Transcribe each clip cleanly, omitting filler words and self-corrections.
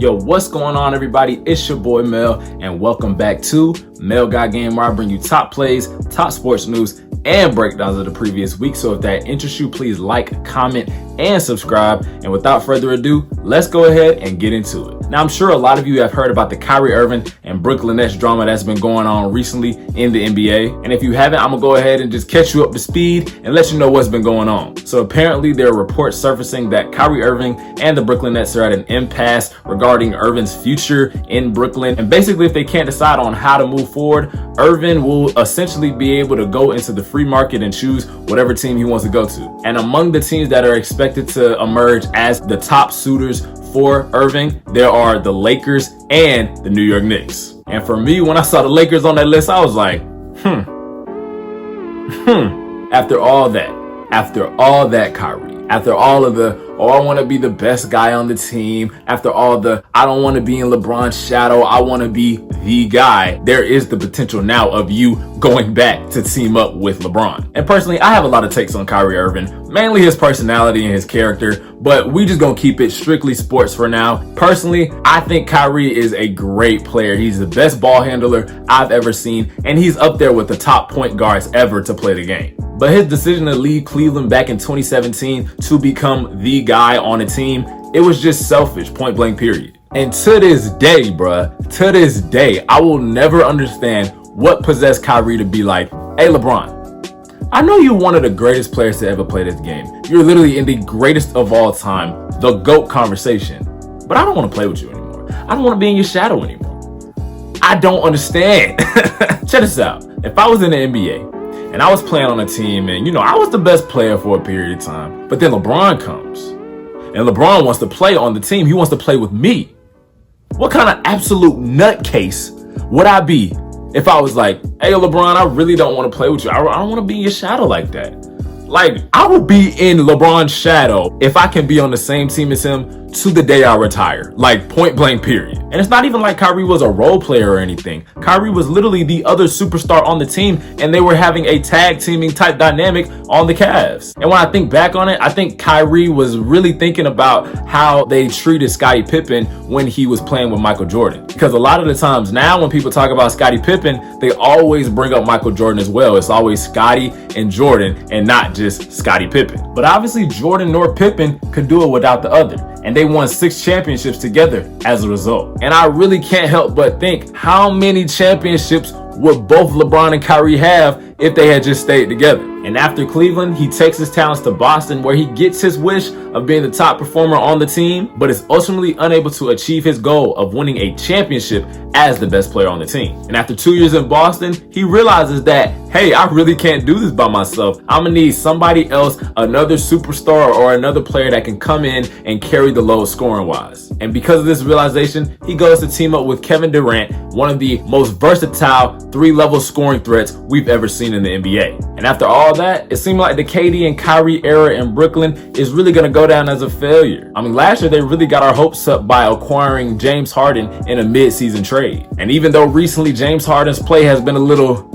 Yo, what's going on, everybody? It's your boy Mel, and welcome back to Mel Got Game, where I bring you top plays, top sports news, and breakdowns of the previous week. So if that interests you, please like, comment, and subscribe. And without further ado, let's go ahead and get into it. Now, I'm sure a lot of you have heard about the Kyrie Irving and Brooklyn Nets drama that's been going on recently in the NBA. And if you haven't, I'm gonna go ahead and just catch you up to speed and let you know what's been going on. So apparently there are reports surfacing that Kyrie Irving and the Brooklyn Nets are at an impasse regarding Irving's future in Brooklyn. And basically, if they can't decide on how to move forward, Irving will essentially be able to go into the free market and choose whatever team he wants to go to. And among the teams that are expected to emerge as the top suitors for Irving, there are the Lakers and the New York Knicks. And for me, when I saw the Lakers on that list, I was like, After all that, Kyrie, after all of the, oh, I want to be the best guy on the team, after all the, I don't want to be in LeBron's shadow, I want to be the guy, there is the potential now of you going back to team up with LeBron. And personally, I have a lot of takes on Kyrie Irving, mainly his personality and his character, but we just gonna keep it strictly sports for now. Personally, I think Kyrie is a great player. He's the best ball handler I've ever seen, and he's up there with the top point guards ever to play the game. But his decision to leave Cleveland back in 2017 to become the guy on a team, it was just selfish, point blank period. And to this day, to this day, I will never understand what possessed Kyrie to be like, hey LeBron, I know you're one of the greatest players to ever play this game. You're literally in the greatest of all time, the GOAT conversation. But I don't want to play with you anymore. I don't want to be in your shadow anymore. I don't understand. Check this out. If I was in the NBA and I was playing on a team and, I was the best player for a period of time, but then LeBron comes and LeBron wants to play on the team. He wants to play with me. What kind of absolute nutcase would I be if I was like, hey, LeBron, I really don't want to play with you. I don't want to be in your shadow like that. Like, I will be in LeBron's shadow if I can be on the same team as him to the day I retire. Like, point blank period. And it's not even like Kyrie was a role player or anything. Kyrie was literally the other superstar on the team, and they were having a tag teaming type dynamic on the Cavs. And when I think back on it, I think Kyrie was really thinking about how they treated Scottie Pippen when he was playing with Michael Jordan. Because a lot of the times now when people talk about Scottie Pippen, they always bring up Michael Jordan as well. It's always Scottie and Jordan and not just Scottie Pippen. But obviously Jordan nor Pippen could do it without the other. And they won 6 championships together as a result. And I really can't help but think, how many championships would both LeBron and Kyrie have if they had just stayed together? And after Cleveland, he takes his talents to Boston, where he gets his wish of being the top performer on the team, but is ultimately unable to achieve his goal of winning a championship as the best player on the team. And after 2 years in Boston, he realizes that, hey, I really can't do this by myself. I'm gonna need somebody else, another superstar or another player that can come in and carry the load scoring wise. And because of this realization, he goes to team up with Kevin Durant, one of the most versatile 3-level scoring threats we've ever seen in the NBA. And after all that, it seemed like the KD and Kyrie era in Brooklyn is really going to go down as a failure. I mean, last year they really got our hopes up by acquiring James Harden in a mid-season trade. And even though recently James Harden's play has been a little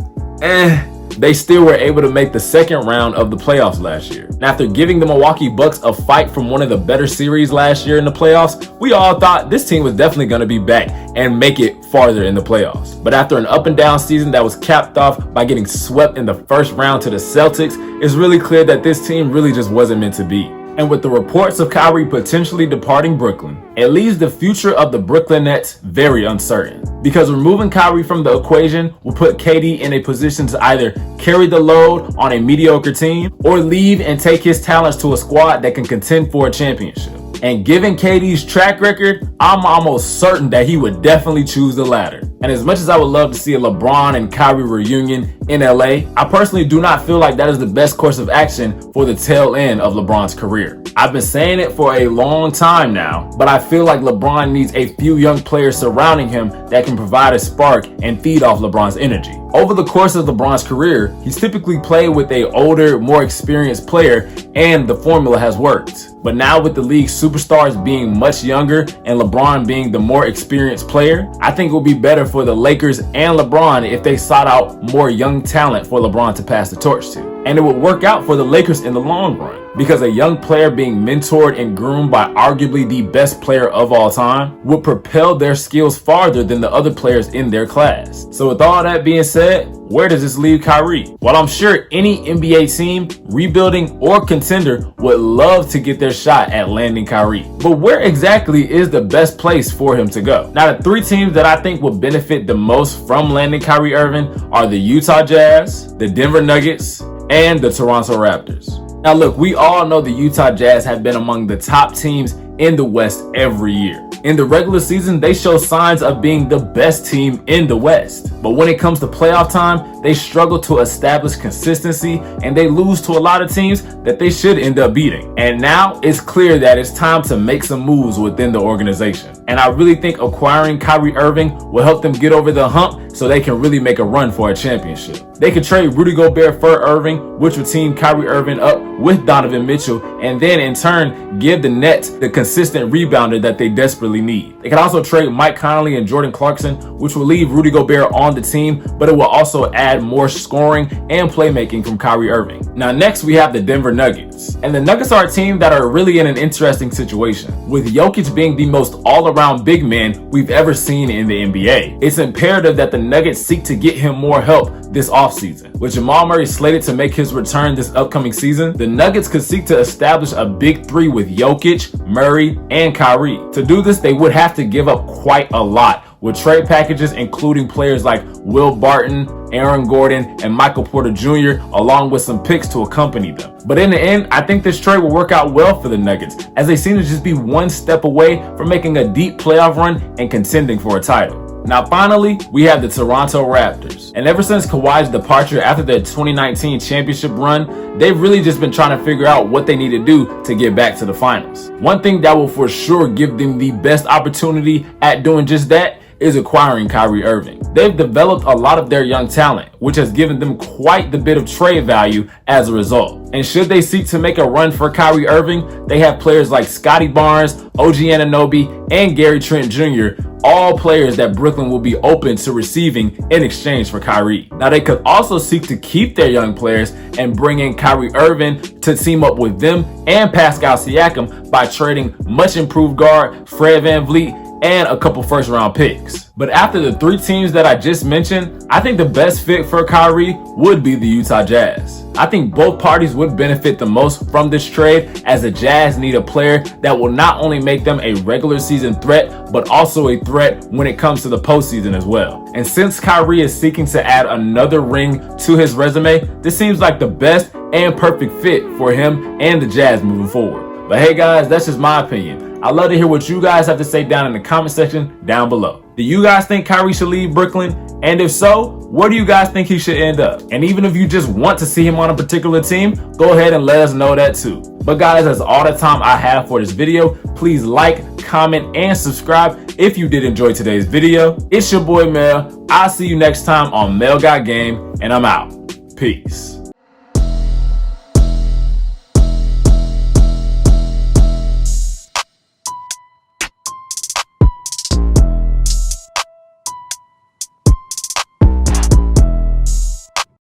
they still were able to make the second round of the playoffs last year. And after giving the Milwaukee Bucks a fight from one of the better series last year in the playoffs, we all thought this team was definitely going to be back and make it farther in the playoffs. But after an up and down season that was capped off by getting swept in the first round to the Celtics, it's really clear that this team really just wasn't meant to be. And with the reports of Kyrie potentially departing Brooklyn, it leaves the future of the Brooklyn Nets very uncertain. Because removing Kyrie from the equation will put KD in a position to either carry the load on a mediocre team or leave and take his talents to a squad that can contend for a championship. And given KD's track record, I'm almost certain that he would definitely choose the latter. And as much as I would love to see a LeBron and Kyrie reunion in LA, I personally do not feel like that is the best course of action for the tail end of LeBron's career. I've been saying it for a long time now, but I feel like LeBron needs a few young players surrounding him that can provide a spark and feed off LeBron's energy. Over the course of LeBron's career, he's typically played with an older, more experienced player, and the formula has worked. But now with the league's superstars being much younger and LeBron being the more experienced player, I think it would be better for the Lakers and LeBron if they sought out more young talent for LeBron to pass the torch to. And it would work out for the Lakers in the long run, because a young player being mentored and groomed by arguably the best player of all time would propel their skills farther than the other players in their class. So with all that being said, where does this leave Kyrie? Well, I'm sure any NBA team, rebuilding or contender, would love to get their shot at landing Kyrie. But where exactly is the best place for him to go? Now, the three teams that I think will benefit the most from landing Kyrie Irving are the Utah Jazz, the Denver Nuggets, and the Toronto Raptors. Now look, we all know the Utah Jazz have been among the top teams in the West every year. In the regular season, they show signs of being the best team in the West. But when it comes to playoff time, they struggle to establish consistency and they lose to a lot of teams that they should end up beating. And now it's clear that it's time to make some moves within the organization. And I really think acquiring Kyrie Irving will help them get over the hump so they can really make a run for a championship. They could trade Rudy Gobert for Irving, which would team Kyrie Irving up with Donovan Mitchell, and then in turn give the Nets the consistent rebounder that they desperately need. They could also trade Mike Conley and Jordan Clarkson, which will leave Rudy Gobert on the team, but it will also add more scoring and playmaking from Kyrie Irving. Now next we have the Denver Nuggets. And the Nuggets are a team that are really in an interesting situation, with Jokic being the most all-around big man we've ever seen in the NBA. It's imperative that the Nuggets seek to get him more help this offseason. With Jamal Murray slated to make his return this upcoming season, the Nuggets could seek to establish a big three with Jokic, Murray, and Kyrie. To do this, they would have to give up quite a lot, with trade packages including players like Will Barton, Aaron Gordon, and Michael Porter Jr., along with some picks to accompany them. But in the end, I think this trade will work out well for the Nuggets, as they seem to just be one step away from making a deep playoff run and contending for a title. Now finally, we have the Toronto Raptors. And ever since Kawhi's departure after their 2019 championship run, they've really just been trying to figure out what they need to do to get back to the finals. One thing that will for sure give them the best opportunity at doing just that is acquiring Kyrie Irving. They've developed a lot of their young talent, which has given them quite the bit of trade value as a result. And should they seek to make a run for Kyrie Irving, they have players like Scotty Barnes, OG Anunoby, and Gary Trent Jr., all players that Brooklyn will be open to receiving in exchange for Kyrie. Now they could also seek to keep their young players and bring in Kyrie Irving to team up with them and Pascal Siakam by trading much improved guard Fred VanVleet and a couple first round picks. But after the three teams that I just mentioned, I think the best fit for Kyrie would be the Utah Jazz. I think both parties would benefit the most from this trade, as the Jazz need a player that will not only make them a regular season threat, but also a threat when it comes to the postseason as well. And since Kyrie is seeking to add another ring to his resume, this seems like the best and perfect fit for him and the Jazz moving forward. But hey guys, that's just my opinion. I'd love to hear what you guys have to say down in the comment section down below. Do you guys think Kyrie should leave Brooklyn? And if so, where do you guys think he should end up? And even if you just want to see him on a particular team, go ahead and let us know that too. But guys, that's all the time I have for this video. Please like, comment, and subscribe if you did enjoy today's video. It's your boy Mel. I'll see you next time on Mel Got Game, and I'm out. Peace.